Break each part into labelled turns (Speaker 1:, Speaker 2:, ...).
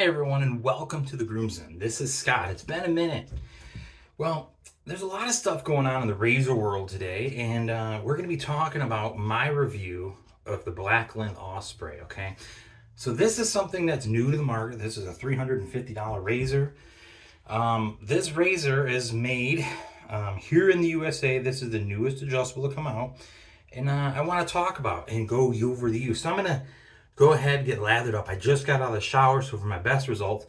Speaker 1: everyone, and welcome to the GroomsMen. This is Scott. It's been a minute. Well, there's a lot of stuff going on in the razor world today, and we're going to be talking about my review of the Blackland Osprey, okay? So this is something that's new to the market. This is a $350 razor. This razor is made here in the USA. This is the newest adjustable to come out, and I want to talk about and go over the use. So I'm going to go ahead and get lathered up. I just got out of the shower, so for my best results,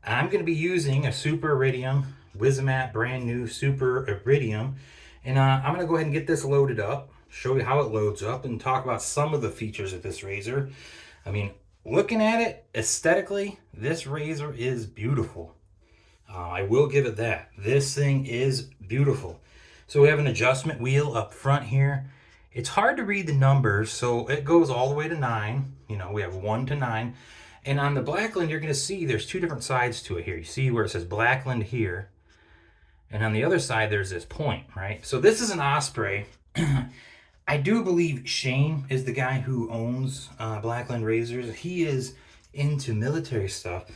Speaker 1: I'm going to be using a Super Iridium, Wizamat, brand new Super Iridium. And I'm going to go ahead and get this loaded up, show you how it loads up, and talk about some of the features of this razor. I mean, looking at it aesthetically, this razor is beautiful. I will give it that. This thing is beautiful. So we have an adjustment wheel up front here. It's hard to read the numbers, so it goes all the way to 9. You know, we have 1 to 9. And on the Blackland, you're going to see there's two different sides to it here. You see where it says Blackland here. And on the other side, there's this point, right? So this is an Osprey. I do believe Shane is the guy who owns Blackland razors. He is into military stuff.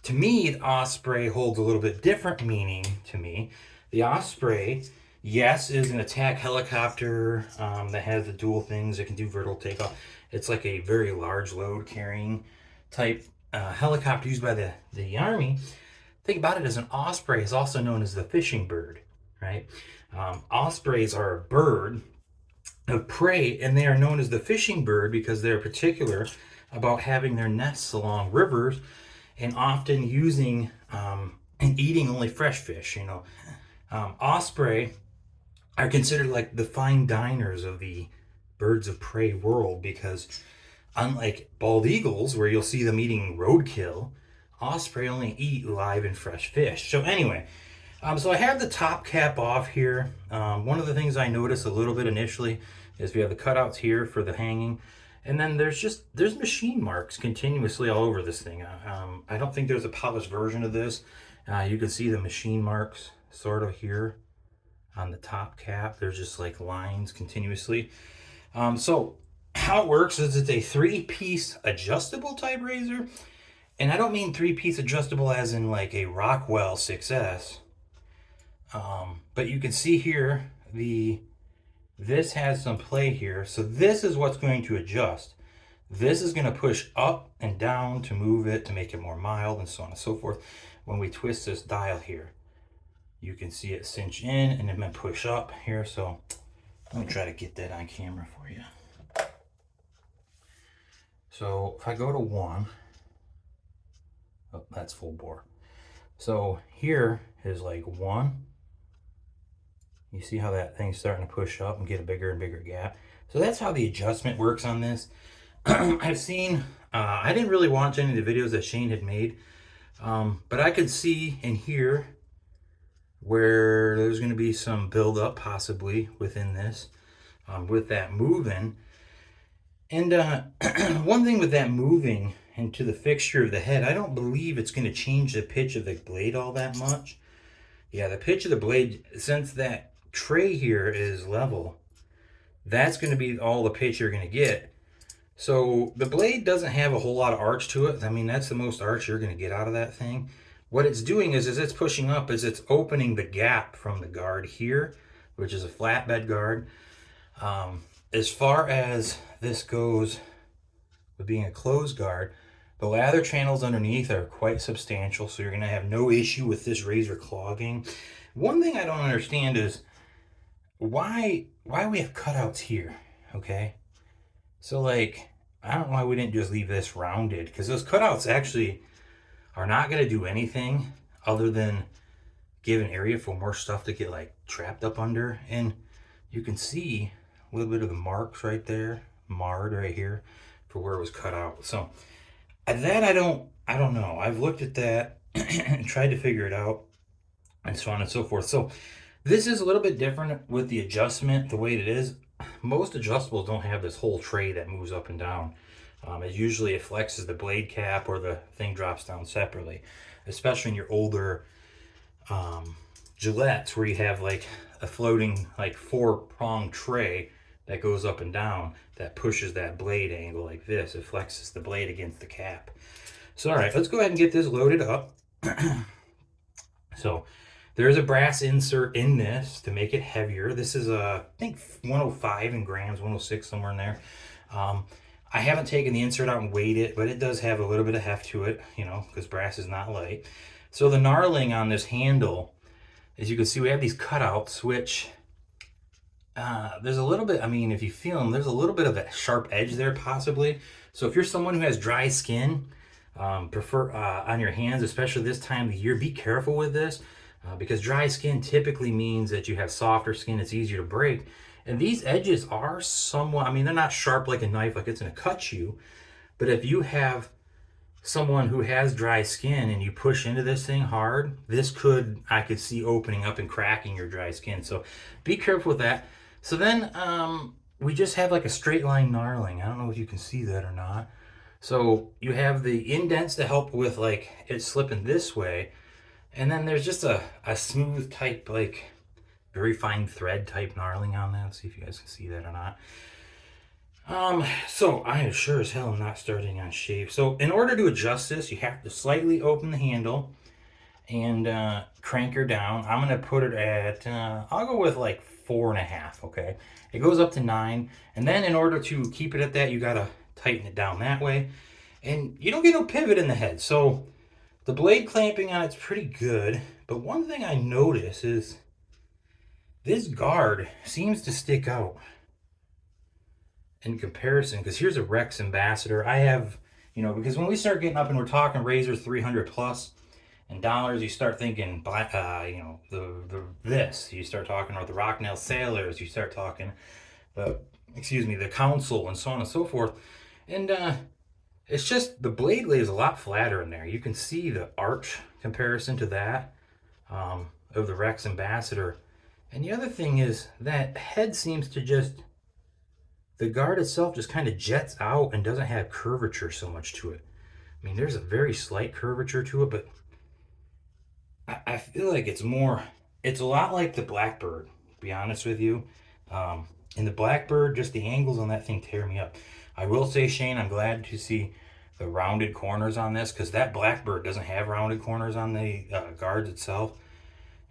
Speaker 1: To me, the Osprey holds a little bit different meaning to me. The Osprey, yes, is an attack helicopter that has the dual things. It can do vertical takeoff. It's like a very large load carrying type helicopter used by the Army. Think about it as an Osprey is also known as the fishing bird, right? Ospreys are a bird of prey, and they are known as the fishing bird because they're particular about having their nests along rivers and often using and eating only fresh fish. You know, Osprey are considered like the fine diners of the birds of prey world because unlike bald eagles, where you'll see them eating roadkill, Osprey only eat live and fresh fish. So anyway, so I have the top cap off here. One of the things I noticed a little bit initially is we have the cutouts here for the hanging. And then there's machine marks continuously all over this thing. I don't think there's a polished version of this. You can see the machine marks sort of here on the top cap. There's just like lines continuously. So how it works is it's a 3-piece adjustable type razor. And I don't mean 3-piece adjustable as in like a Rockwell 6S. But you can see here, this has some play here. So this is what's going to adjust. This is going to push up and down to move it, to make it more mild, and so on and so forth. When we twist this dial here, you can see it cinch in and then push up here. So let me try to get that on camera for you. So if I go to 1, oh, that's full bore. So here is like 1. You see how that thing's starting to push up and get a bigger and bigger gap. So that's how the adjustment works on this. I've seen, I didn't really watch any of the videos that Shane had made, but I could see and hear where there's going to be some buildup possibly within this, with that moving. And one thing with that moving into the fixture of the head, I don't believe it's going to change the pitch of the blade all that much. Yeah, the pitch of the blade, since that tray here is level, that's going to be all the pitch you're going to get. So the blade doesn't have a whole lot of arch to it. I mean, that's the most arch you're going to get out of that thing. What it's doing is it's pushing up, is it's opening the gap from the guard here, which is a flatbed guard. As far as this goes with being a closed guard, the lather channels underneath are quite substantial, so you're going to have no issue with this razor clogging. One thing I don't understand is why we have cutouts here, okay? So like, I don't know why we didn't just leave this rounded, because those cutouts actually are not going to do anything other than give an area for more stuff to get like trapped up under. And you can see a little bit of the marks right there, marred right here for where it was cut out. So that I don't know. I've looked at that and tried to figure it out and so on and so forth. So this is a little bit different with the adjustment, the way it is. Most adjustables don't have this whole tray that moves up and down. It flexes the blade cap, or the thing drops down separately, especially in your older Gillettes, where you have like a floating like 4-prong tray that goes up and down that pushes that blade angle like this. It flexes the blade against the cap. So, all right, let's go ahead and get this loaded up. So there's a brass insert in this to make it heavier. This is I think 105 in grams, 106, somewhere in there. I haven't taken the insert out and weighed it, but it does have a little bit of heft to it, you know, because brass is not light. So the knurling on this handle, as you can see, we have these cutouts, which there's a little bit, I mean, if you feel them, there's a little bit of a sharp edge there possibly. So if you're someone who has dry skin, prefer on your hands, especially this time of the year, be careful with this because dry skin typically means that you have softer skin. It's easier to break. And these edges are somewhat, I mean, they're not sharp like a knife, like it's going to cut you. But if you have someone who has dry skin and you push into this thing hard, this could, I could see opening up and cracking your dry skin. So be careful with that. So then we just have like a straight line knurling. I don't know if you can see that or not. So you have the indents to help with like it slipping this way. And then there's just a smooth type, like very fine thread type knurling on that. Let's see if you guys can see that or not. So I am sure as hell not starting on shave. So in order to adjust this, you have to slightly open the handle and crank her down. I'm going to put it at, I'll go with like 4.5, okay? It goes up to 9. And then in order to keep it at that, you got to tighten it down that way. And you don't get no pivot in the head. So the blade clamping on it's pretty good. But one thing I notice is this guard seems to stick out in comparison, because here's a Rex Ambassador. I have, you know, because when we start getting up and we're talking razors 300 plus in dollars, you start thinking, you know, this. You start talking about the Rocknail Sailors. You start talking the Council and so on and so forth. And it's just the blade lay is a lot flatter in there. You can see the arch comparison to that of the Rex Ambassador. And the other thing is that head seems to just, the guard itself just kind of jets out and doesn't have curvature so much to it. I mean, there's a very slight curvature to it, but I feel like it's a lot like the Blackbird, to be honest with you. In the Blackbird, just the angles on that thing tear me up. I will say, Shane, I'm glad to see the rounded corners on this, because that Blackbird doesn't have rounded corners on the guards itself.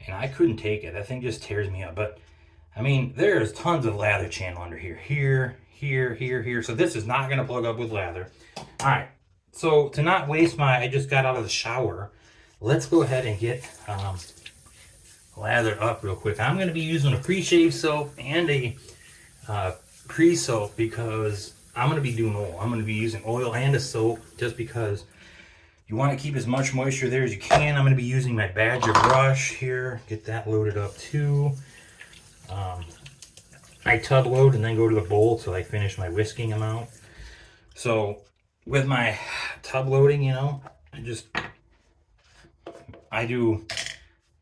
Speaker 1: And I couldn't take it. That thing just tears me up. But I mean, there's tons of lather channel under here. Here. So this is not going to plug up with lather. All right. So to not waste I just got out of the shower. Let's go ahead and get lathered up real quick. I'm going to be using a pre-shave soap and a pre-soap because I'm going to be doing oil. I'm going to be using oil and a soap just because you want to keep as much moisture there as you can. I'm going to be using my Badger brush here. Get that loaded up too. I tub load and then go to the bowl till I finish my whisking amount. So with my tub loading, you know, I do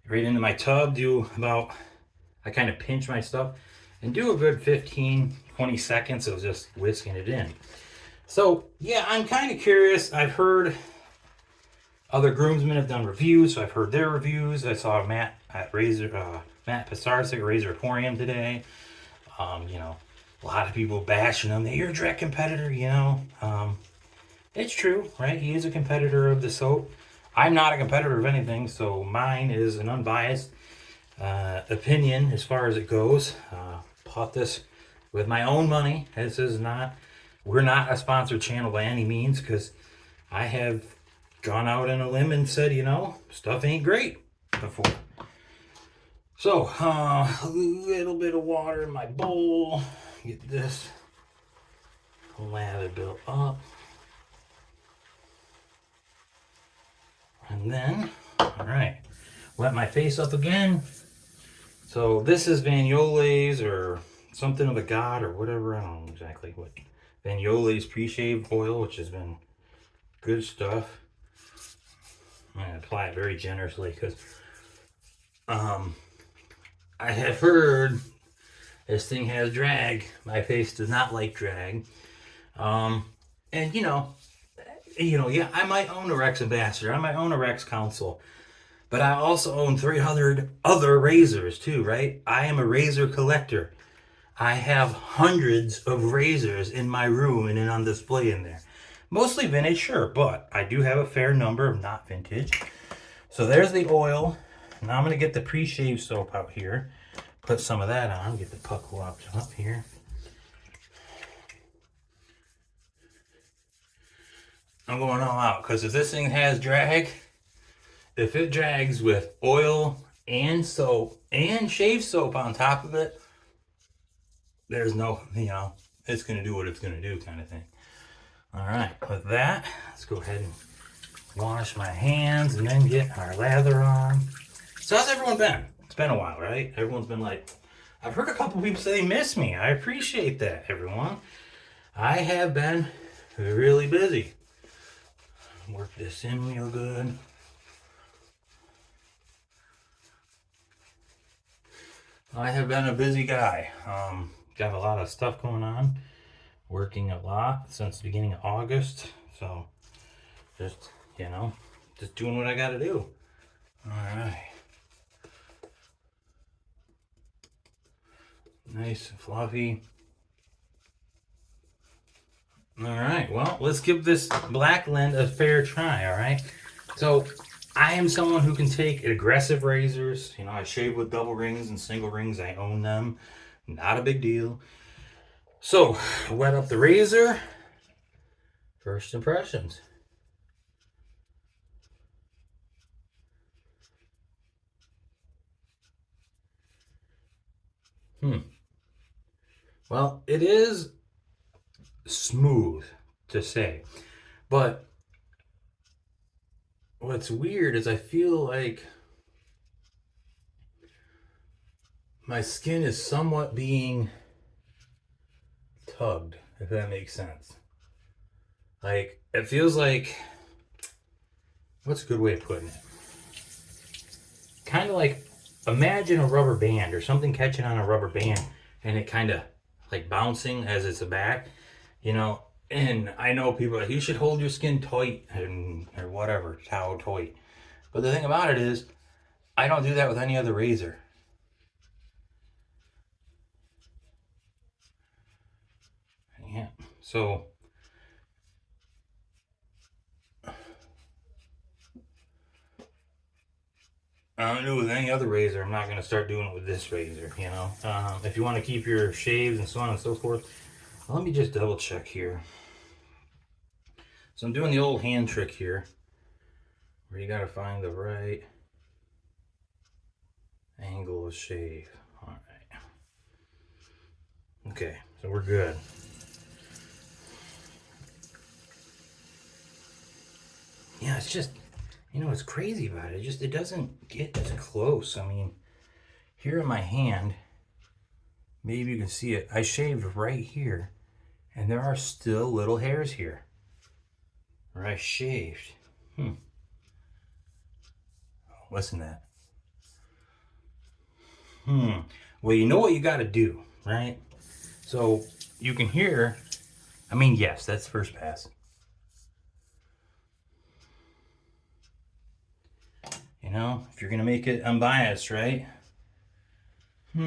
Speaker 1: right into my tub, I kind of pinch my stuff and do a good 15, 20 seconds of just whisking it in. So yeah, I'm kind of curious. I've heard other groomsmen have done reviews, so I've heard their reviews. I saw Matt Pisarcik at Razor Aquarium today. You know, a lot of people bashing him. You're a direct competitor, you know. It's true, right? He is a competitor of the soap. I'm not a competitor of anything, so mine is an unbiased opinion as far as it goes. Bought this with my own money. We're not a sponsored channel by any means, because I have gone out on a limb and said, you know, stuff ain't great before. So, a little bit of water in my bowl. Get this lather built up. And then, all right, wet my face up again. So this is Vanyole's or something of a god or whatever. I don't know exactly what. Vanyole's pre-shave oil, which has been good stuff. I'm going to apply it very generously because I have heard this thing has drag. My face does not like drag. And yeah, I might own a Rex Ambassador. I might own a Rex Council. But I also own 300 other razors too, right? I am a razor collector. I have hundreds of razors in my room and on display in there. Mostly vintage, sure, but I do have a fair number of not vintage. So there's the oil. Now I'm going to get the pre-shave soap out here. Put some of that on. Get the puck wiped up here. I'm going all out because if this thing has drag, if it drags with oil and soap and shave soap on top of it, there's no, it's going to do what it's going to do kind of thing. All right, with that, let's go ahead and wash my hands and then get our lather on. So how's everyone been? It's been a while, right? Everyone's been like, I've heard a couple people say they miss me. I appreciate that, everyone. I have been really busy. Work this in real good. I have been a busy guy. Got a lot of stuff going on. Working a lot since the beginning of August. So just, just doing what I got to do. All right. Nice and fluffy. All right, well, let's give this Blackland a fair try, all right? So I am someone who can take aggressive razors. I shave with double rings and single rings. I own them. Not a big deal. So wet up the razor. First impressions. Well, it is smooth to say, but what's weird is I feel like my skin is somewhat being tugged, if that makes sense. Like, it feels like, what's a good way of putting it? Kind of like, imagine a rubber band or something catching on a rubber band and it kind of like bouncing as it's back, and I know people are like, you should hold your skin tight or whatever, towel tight. But the thing about it is, I don't do that with any other razor. Yeah, so I don't do it with any other razor. I'm not going to start doing it with this razor, If you want to keep your shaves and so on and so forth. Well, let me just double check here. So I'm doing the old hand trick here, where you got to find the right angle of shave. All right. Okay, so we're good. Yeah, it's just, what's crazy about it, it doesn't get as close. I mean, here in my hand, maybe you can see it, I shaved right here, and there are still little hairs here where I shaved. Listen to that. Well, you know what you got to do, right? So you can hear, yes, that's first pass. If you're going to make it unbiased, right? Well,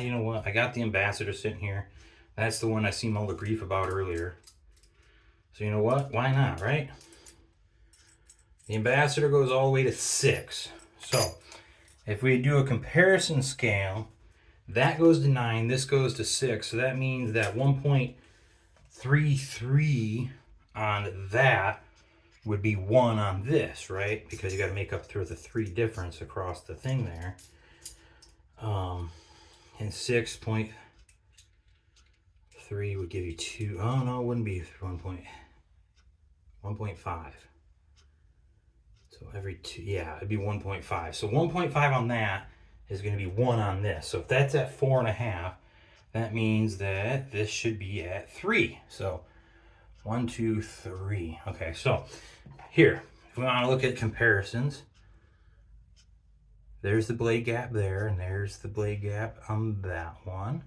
Speaker 1: you know what? I got the Ambassador sitting here. That's the one I seen all the grief about earlier. So you know what? Why not, right? The Ambassador goes all the way to 6. So if we do a comparison scale, that goes to 9, this goes to 6. So that means that 1.33 on that would be 1 on this, right? Because you got to make up through the 3 difference across the thing there. And 6.3 would give you 2. Oh no, it wouldn't be 1.5. So every 2, yeah, it'd be 1.5. So 1.5 on that is going to be 1 on this. So if that's at 4.5, that means that this should be at 3. So 1, 2, 3. Okay, so here, if we want to look at comparisons, there's the blade gap there, and there's the blade gap on that one.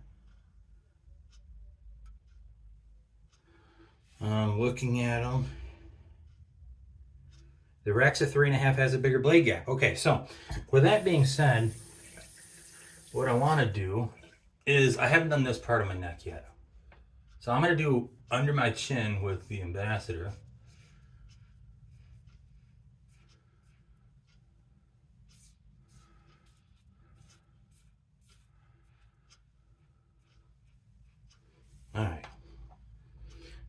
Speaker 1: Looking at them, the Rex at 3.5 has a bigger blade gap. Okay, so with that being said, what I want to do is, I haven't done this part of my neck yet. So I'm going to do under my chin with the Ambassador. All right.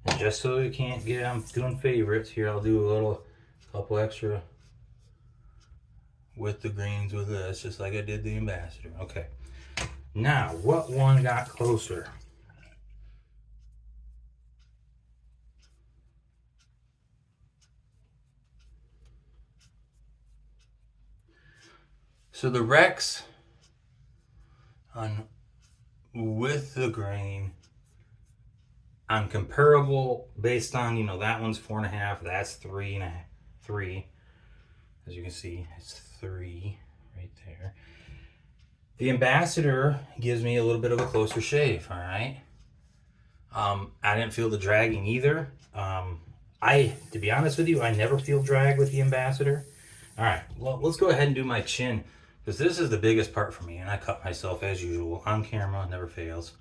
Speaker 1: And just so you can't get, I'm doing favorites here, I'll do a couple extra with the greens with this, just like I did the Ambassador. Okay. Now, what one got closer? So the Rex on with the grain on comparable based on, you know, that one's 4.5, that's 3.5, 3. As you can see, it's 3 right there. The Ambassador gives me a little bit of a closer shave, all right? I didn't feel the dragging either. To be honest with you, I never feel drag with the Ambassador. All right, well, let's go ahead and do my chin, because this is the biggest part for me, and I cut myself as usual on camera, never fails.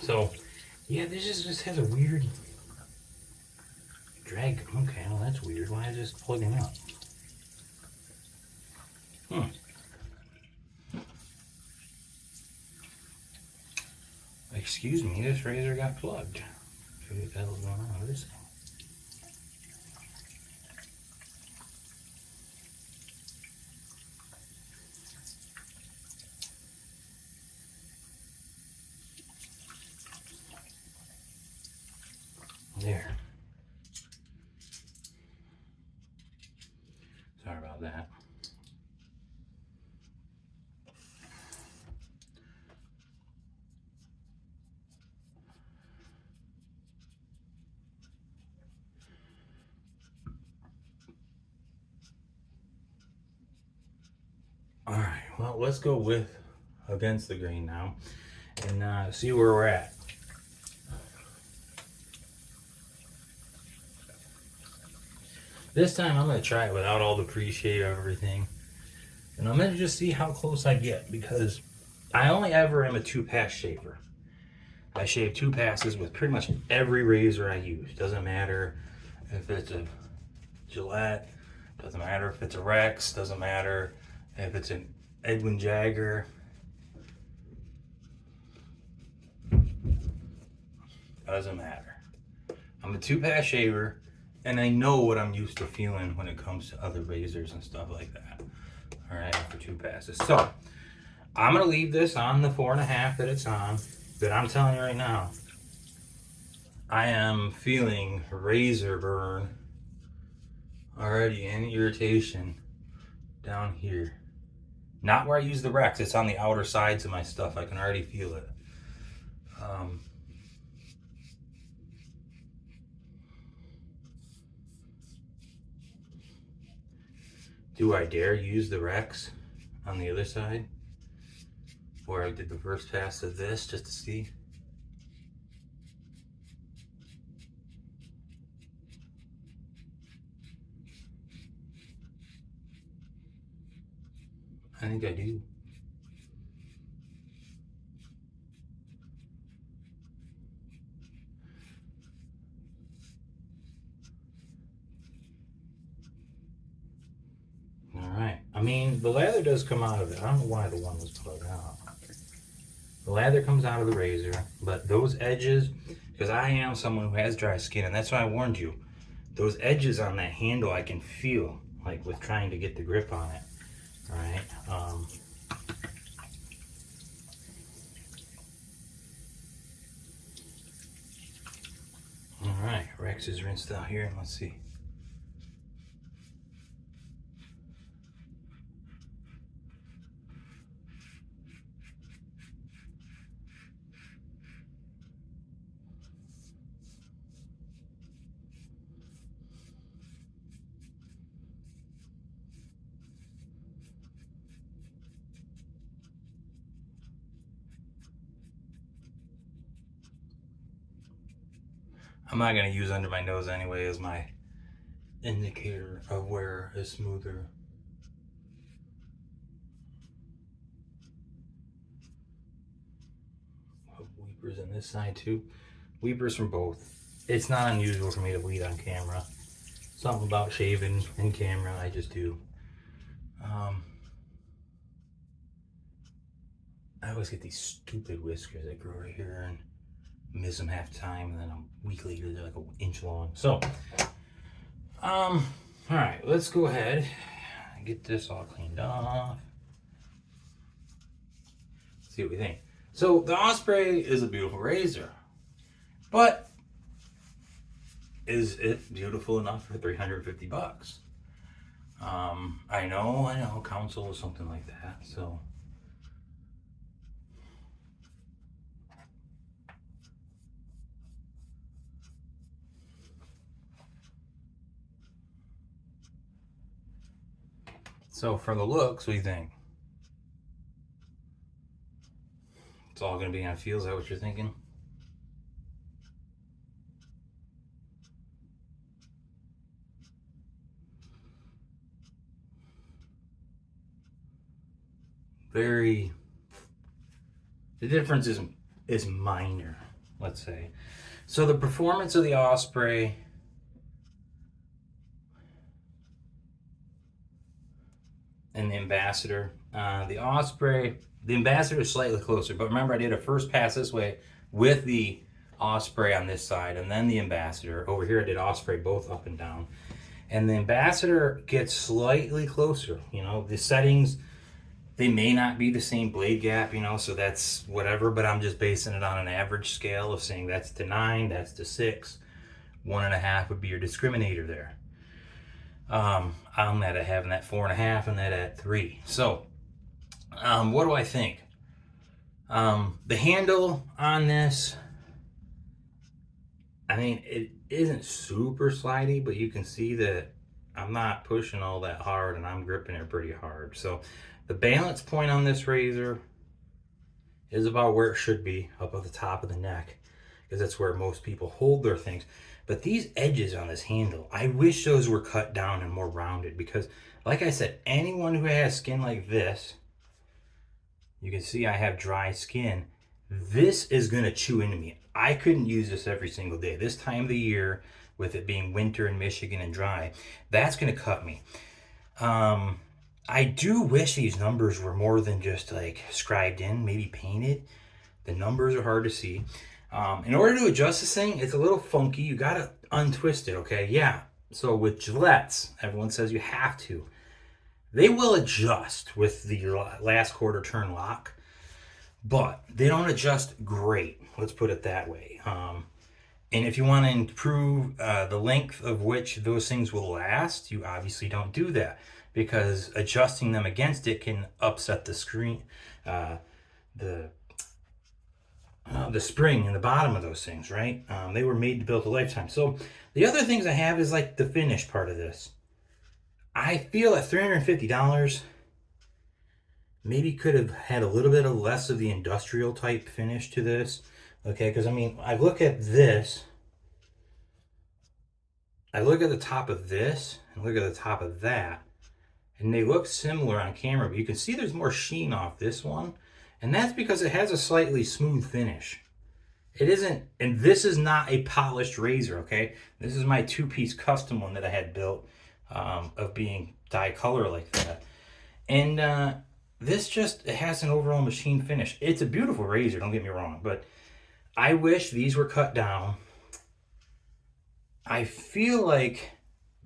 Speaker 1: So, yeah, this just has a weird drag. Okay, well, that's weird. Why is this plugging up? Excuse me, this razor got plugged. What the hell's going on with this thing? There. Sorry about that. All right, well, let's go with against the grain now and see where we're at. This time I'm going to try it without all the pre-shave of everything. And I'm going to just see how close I get, because I only ever am a 2-pass shaver. I shave 2 passes with pretty much every razor I use. Doesn't matter if it's a Gillette, doesn't matter if it's a Rex, doesn't matter if it's an Edwin Jagger. Doesn't matter. I'm a 2-pass shaver, and I know what I'm used to feeling when it comes to other razors and stuff like that. All right, after 2 passes. So I'm gonna leave this on the 4.5 that it's on, but I'm telling you right now, I am feeling razor burn already and irritation down here. Not where I use the Rex, it's on the outer sides of my stuff. I can already feel it. Do I dare use the Rex on the other side? Or I did the first pass of this just to see? I think I do. Alright. I mean, the lather does come out of it. I don't know why the one was plugged out. The lather comes out of the razor, but those edges, because I am someone who has dry skin, and that's why I warned you. Those edges on that handle I can feel, like with trying to get the grip on it. Alright. Alright, Rex is rinsed out here, and let's see. I'm not going to use under my nose anyway as my indicator of where is smoother. Weepers on this side too. Weepers from both. It's not unusual for me to bleed on camera. Something about shaving in camera, I just do. I always get these stupid whiskers that grow right here and miss them half the time, and then a week later they're like an inch long. So, all right, let's go ahead and get this all cleaned off. See what we think. So the Osprey is a beautiful razor, but is it beautiful enough for 350 bucks? I know, council or something like that. So for the looks, what do you think? It's all going to be on feel. Is that what you're thinking? The difference is minor, let's say. So the performance of the Osprey and the Ambassador. The Ambassador is slightly closer, but remember I did a first pass this way with the Osprey on this side and then the Ambassador. Over here I did Osprey both up and down. And the Ambassador gets slightly closer. The settings, they may not be the same blade gap, so that's whatever, but I'm just basing it on an average scale of saying that's to 9, that's to 6. 1.5 would be your discriminator there. I'm at having that 4.5 and that at 3. So, what do I think? The handle on this, I mean, it isn't super slidey, but you can see that I'm not pushing all that hard and I'm gripping it pretty hard. So the balance point on this razor is about where it should be, up at the top of the neck, because that's where most people hold their things. But these edges on this handle, I wish those were cut down and more rounded, because like I said, anyone who has skin like this, you can see I have dry skin, this is going to chew into me. I couldn't use this every single day. This time of the year, with it being winter in Michigan and dry, that's going to cut me. I do wish these numbers were more than just like scribed in, maybe painted. The numbers are hard to see. In order to adjust this thing, it's a little funky. You got to untwist it, okay? Yeah. So with Gillettes, everyone says you have to. They will adjust with the last quarter turn lock, but they don't adjust great. Let's put it that way. And if you want to improve the length of which those things will last, you obviously don't do that, because adjusting them against it can upset the screen, the spring in the bottom of those things, right? They were made to build a lifetime. So the other things I have is like the finish part of this. I feel at $350, maybe could have had a little bit of less of the industrial type finish to this. Okay, because I mean, I look at this, I look at the top of this, and look at the top of that, and they look similar on camera, but you can see there's more sheen off this one, and that's because it has a slightly smooth finish. It isn't, and this is not a polished razor, okay? This is my 2-piece custom one that I had built, of being dye color like that. And this just, it has an overall machine finish. It's a beautiful razor, don't get me wrong, but I wish these were cut down. I feel like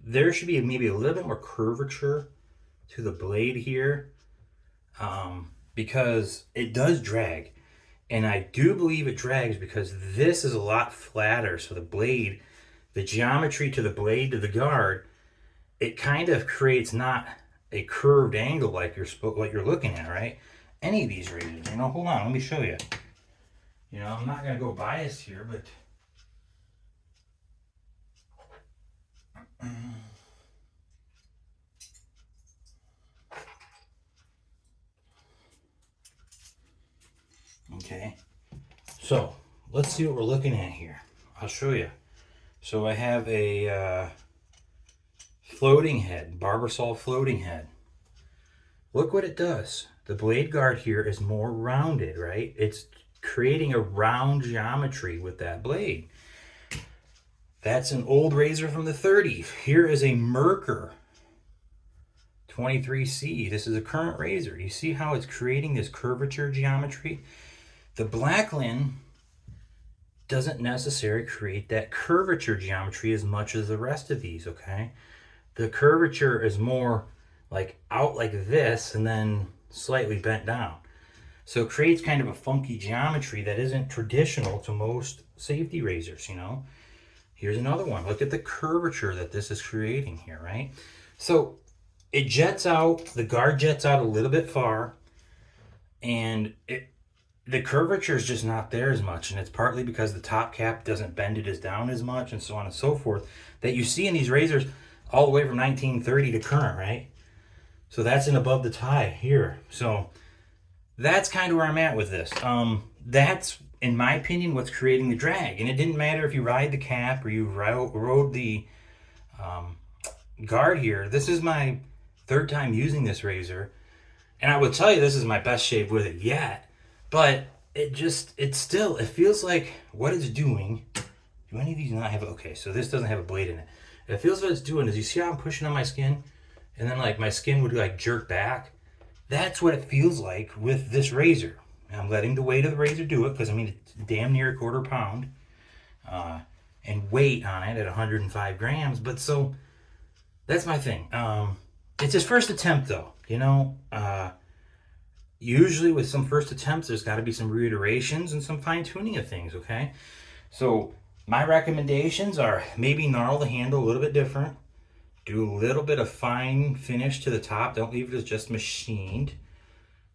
Speaker 1: there should be maybe a little bit more curvature to the blade here, because it does drag. And I do believe it drags because this is a lot flatter. So the blade, the geometry to the blade to the guard, it kind of creates not a curved angle like what you're looking at, right? Any of these razors, hold on, let me show you. I'm not gonna go biased here, but okay. So let's see what we're looking at here. I'll show you. So I have a floating head, Barbasol floating head. Look what it does. The blade guard here is more rounded, right? It's creating a round geometry with that blade. That's an old razor from the 30s. Here is a Merkur 23C. This is a current razor. You see how it's creating this curvature geometry? The Blackland doesn't necessarily create that curvature geometry as much as the rest of these, okay? The curvature is more like out like this and then slightly bent down. So it creates kind of a funky geometry that isn't traditional to most safety razors, you know? Here's another one. Look at the curvature that this is creating here, right? So it jets out, the guard jets out a little bit far, and the curvature is just not there as much, and it's partly because the top cap doesn't bend it as down as much, and so on and so forth, that you see in these razors all the way from 1930 to current, right? So that's an above the tie here. So that's kind of where I'm at with this. That's, in my opinion, what's creating the drag. And it didn't matter if you ride the cap or you rode the guard here. This is my third time using this razor. And I would tell you this is my best shave with it yet. But it feels like what it's doing. Do any of these not have, okay, so this doesn't have a blade in it. It feels what it's doing is, you see how I'm pushing on my skin? And then like my skin would like jerk back. That's what it feels like with this razor. I'm letting the weight of the razor do it, because I mean it's damn near a quarter pound and weight on it at 105 grams. But so that's my thing. It's his first attempt though, you know. Usually with some first attempts there's got to be some reiterations and some fine-tuning of things, okay? So my recommendations are maybe gnarl the handle a little bit different. Do a little bit of fine finish to the top. Don't leave it as just machined.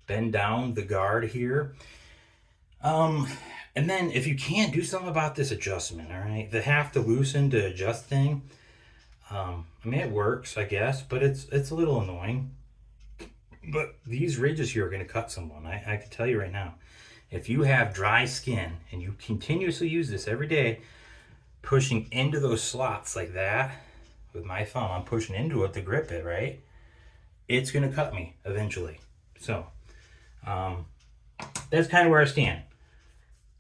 Speaker 1: Bend down the guard here. And then if you can't, do something about this adjustment, all right? The have to loosen to adjust thing. I mean, it works, I guess, but it's a little annoying. But these ridges here are going to cut someone. I can tell you right now. If you have dry skin and you continuously use this every day, pushing into those slots like that, with my thumb, I'm pushing into it to grip it, right? It's going to cut me eventually. So, that's kind of where I stand.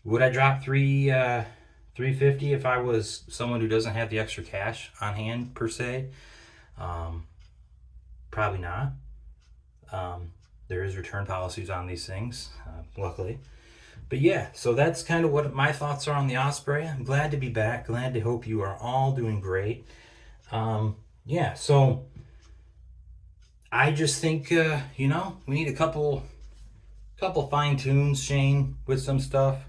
Speaker 1: Would I drop $350 if I was someone who doesn't have the extra cash on hand, per se? Probably not. There is return policies on these things, luckily. But yeah, so that's kind of what my thoughts are on the Osprey. I'm glad to be back. Glad to hope you are all doing great. Yeah, so I just think, you know, we need a couple fine tunes, Shane, with some stuff.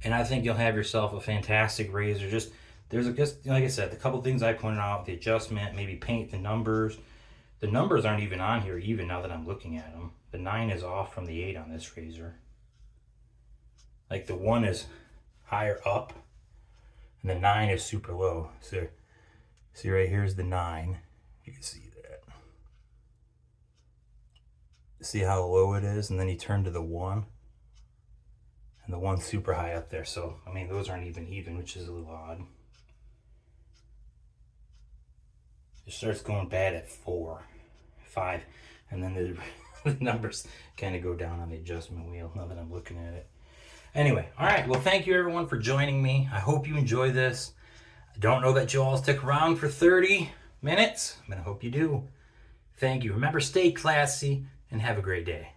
Speaker 1: And I think you'll have yourself a fantastic razor. Just like I said, the couple things I pointed out, the adjustment, maybe paint the numbers. The numbers aren't even on here, even now that I'm looking at them. The 9 is off from the 8 on this razor. Like the 1 is higher up, and the 9 is super low. So, see right here's the 9. You can see that. See how low it is, and then you turn to the 1. And the 1's super high up there. So, I mean, those aren't even, which is a little odd. It starts going bad at 4, 5, and then the numbers kind of go down on the adjustment wheel now that I'm looking at it. Anyway, all right. Well, thank you everyone for joining me. I hope you enjoy this. I don't know that you'll all stick around for 30 minutes, but I hope you do. Thank you. Remember, stay classy and have a great day.